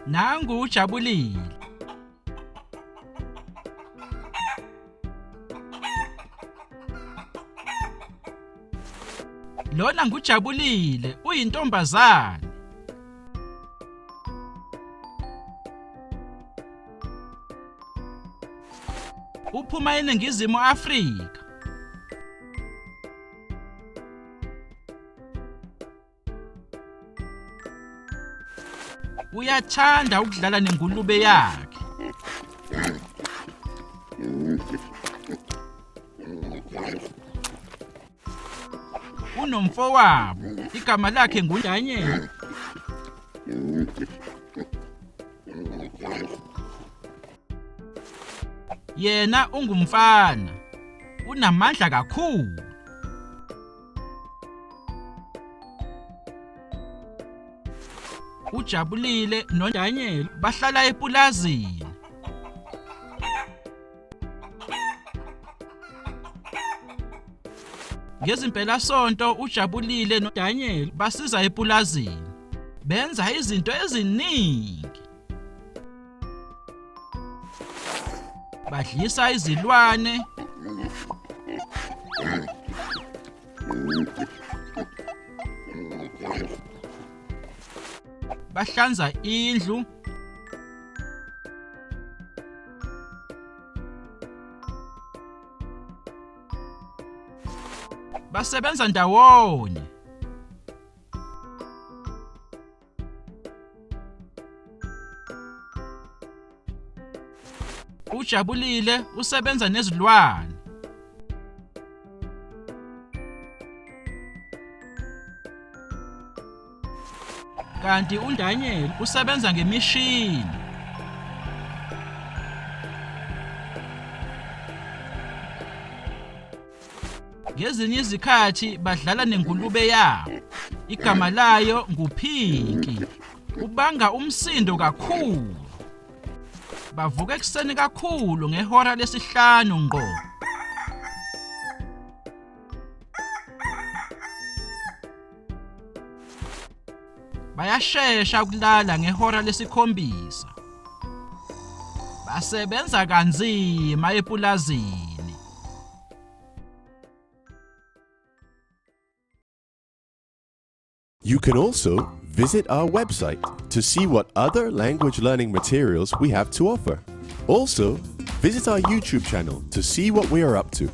Nangu ujabulile. Lona ngujabulile, uyintombazane. Uphuma eNingizimu Afrika. Uyathanda ukudlala nengulube yakhe. Unomfowabo, igama lakhe nguDaniel. Yena ungumfana, unamandla kakhulu. Ujabulile noDaniel bahlala epulazini. Ngezimpelasonto ujabulile noDaniel basiza epulazini. Benza izinto eziningi. Badlisa izilwane. Bahlanza indlu. Basebenza ndawonye. Ujabulile usebenza nezilwane. Kanti uDaniel usebenza ngemishini. Ngezinye izikhathi badlala nengulube yabo. Igama layo nguPinky. Ubanga umsindo kakhulu. Bavuka ekuseni kakhulu ngehora lesi-5 ngqo. Bayashesha ukulala ngehora lesi-7. Basebenza kanzima epulazini. You can also visit our website to see what other language learning materials we have to offer. Also, visit our YouTube channel to see what we are up to.